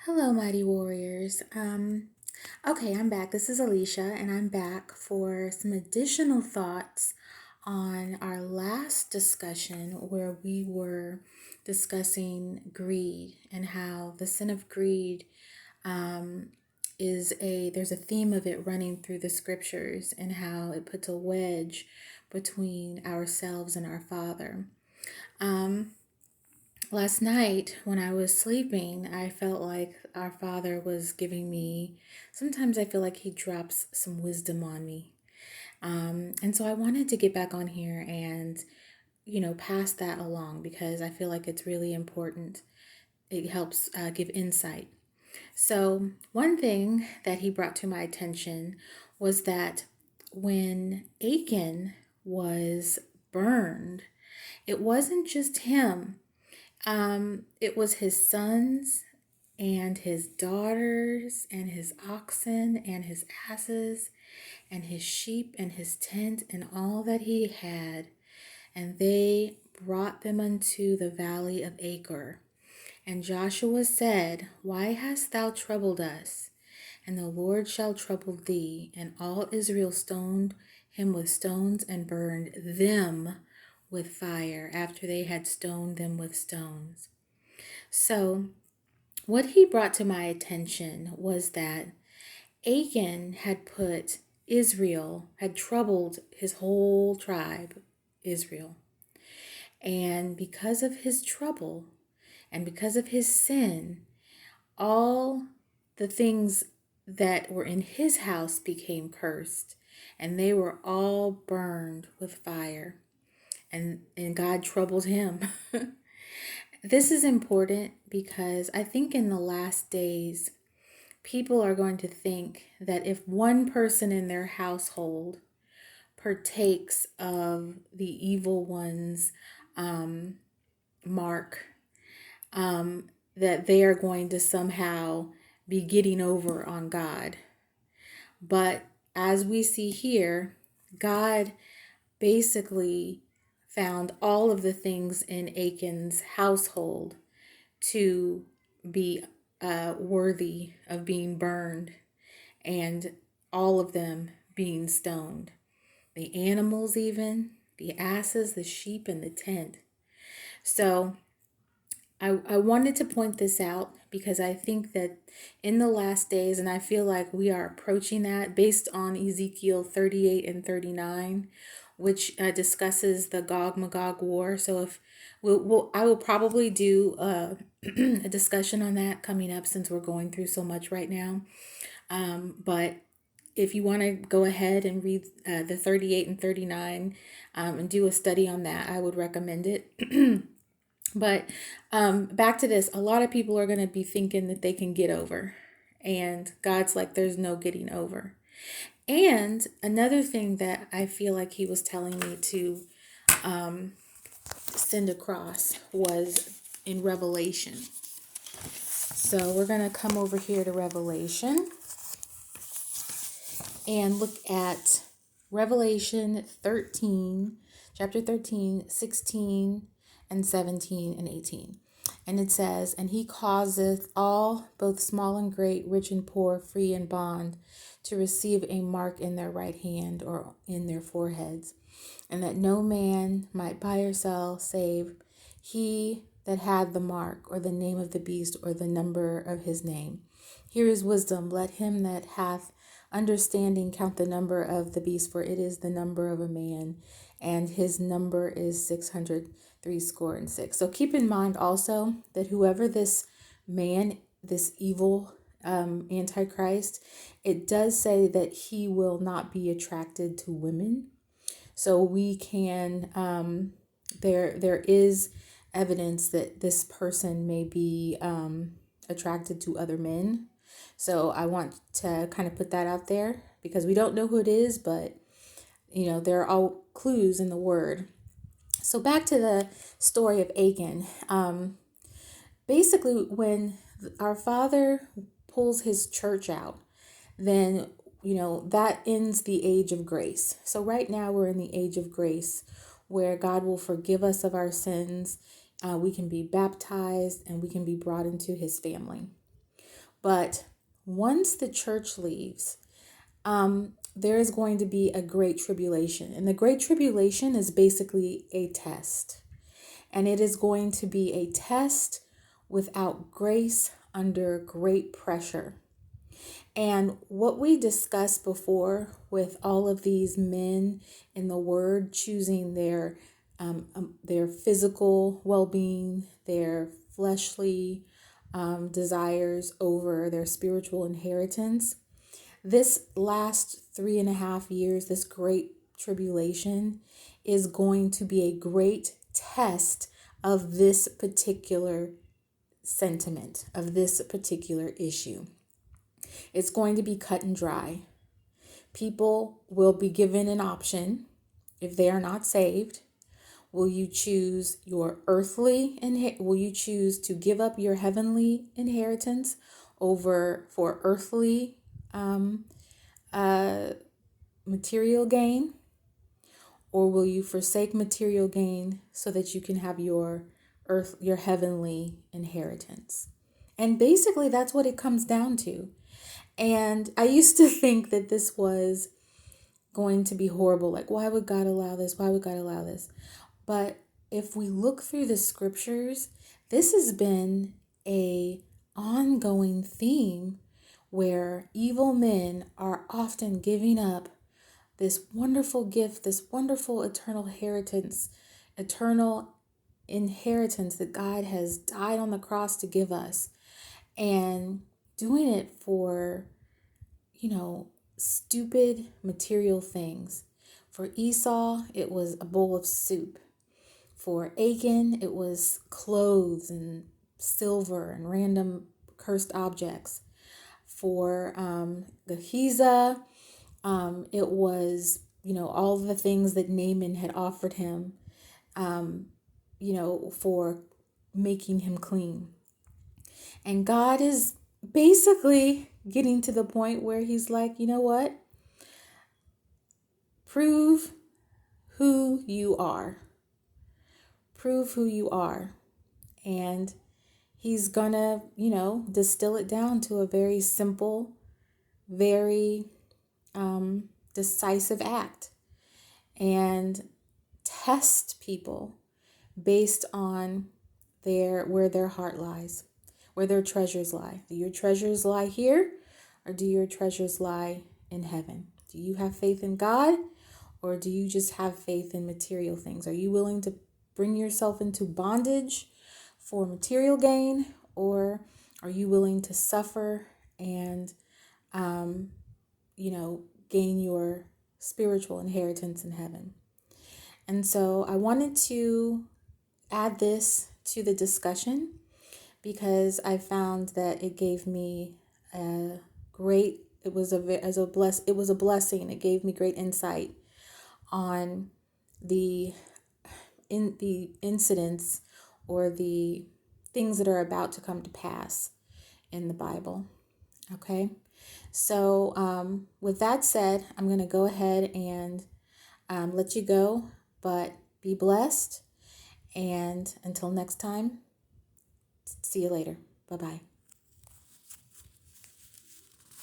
Hello, mighty warriors. Okay, I'm back. This is Alicia, and I'm back for some additional thoughts on our last discussion where we were discussing greed and how the sin of greed um, there's a theme of it running through the scriptures and how it puts a wedge between ourselves and our Father. Um, Last night, when I was sleeping, I felt like our Father was giving me, sometimes I feel like He drops some wisdom on me. And so I wanted to get back on here and, pass that along because I feel like it's really important. It helps give insight. So, one thing that He brought to my attention was that when Achan was burned, it wasn't just him. It was his sons and his daughters and his oxen and his asses and his sheep and his tent and all that he had. And they brought them unto the valley of Achor. And Joshua said, Why hast thou troubled us? And the Lord shall trouble thee. And all Israel stoned him with stones and burned them with fire after they had stoned them with stones. So, what he brought to my attention was that Achan had put Israel, had troubled his whole tribe, Israel. And because of his trouble and because of his sin, all the things that were in his house became cursed, and they were all burned with fire. And God troubled him. This is important because I think in the last days, people are going to think that if one person in their household partakes of the evil one's mark, that they are going to somehow be getting over on God. But as we see here, God basically found all of the things in Achan's household to be worthy of being burned, and all of them being stoned. The animals, even the asses, the sheep, and the tent. So I wanted to point this out because I think that in the last days, and I feel like we are approaching that based on Ezekiel 38 and 39, which discusses the Gog Magog war. So if I will probably do a discussion on that coming up since we're going through so much right now. But if you want to go ahead and read the 38 and 39 and do a study on that, I would recommend it. But back to this, a lot of people are going to be thinking that they can get over. And God's like, there's no getting over. And another thing that I feel like he was telling me to send across was in Revelation. So we're going to come over here to Revelation and look at Revelation 13, chapter 13, 16, and 17 and 18. And it says, And he causeth all, both small and great, rich and poor, free and bond, to receive a mark in their right hand or in their foreheads, and that no man might buy or sell save he that had the mark, or the name of the beast, or the number of his name. Here is wisdom. Let him that hath understanding count the number of the beast, for it is the number of a man, and his number is 636. So keep in mind also that whoever this man, this evil Antichrist, it does say that he will not be attracted to women. So we can, there is evidence that this person may be attracted to other men. So I want to kind of put that out there because we don't know who it is, but there are all clues in the word. So back to the story of Achan. Basically, when our Father pulls his church out, then that ends the age of grace. So right now we're in the age of grace where God will forgive us of our sins. We can be baptized and we can be brought into his family. But once the church leaves, there is going to be a great tribulation. And the great tribulation is basically a test. And it is going to be a test without grace under great pressure. And what we discussed before with all of these men in the Word choosing their physical well-being, their fleshly desires over their spiritual inheritance, this last 3.5 years, this great tribulation, is going to be a great test of this particular sentiment, of this particular issue. It's going to be cut and dry. People will be given an option if they are not saved. Will you choose your earthly will you choose to give up your heavenly inheritance for earthly material gain? Or will you forsake material gain so that you can have your heavenly inheritance? And basically that's what it comes down to. And I used to think that this was going to be horrible. Like, why would God allow this? Why would God allow this? But if we look through the scriptures, this has been a ongoing theme where evil men are often giving up this wonderful gift, this wonderful eternal inheritance that God has died on the cross to give us, and doing it for, stupid material things. For Esau, it was a bowl of soup. For Achan, it was clothes and silver and random cursed objects. For Gehazi, it was, all the things that Naaman had offered him, for making him clean. And God is basically getting to the point where he's like, you know what? Prove who you are. Prove who you are. And he's gonna, distill it down to a very simple, very decisive act, and test people based on where their heart lies, where their treasures lie. Do your treasures lie here, or do your treasures lie in heaven? Do you have faith in God, or do you just have faith in material things? Are you willing to bring yourself into bondage for material gain, or are you willing to suffer and gain your spiritual inheritance in heaven? And so I wanted to add this to the discussion because I found that it gave me it was a blessing. It gave me great insight on the incidents or the things that are about to come to pass in the Bible. Okay, so with that said, I'm going to go ahead and let you go, but be blessed. And until next time, see you later. Bye-bye.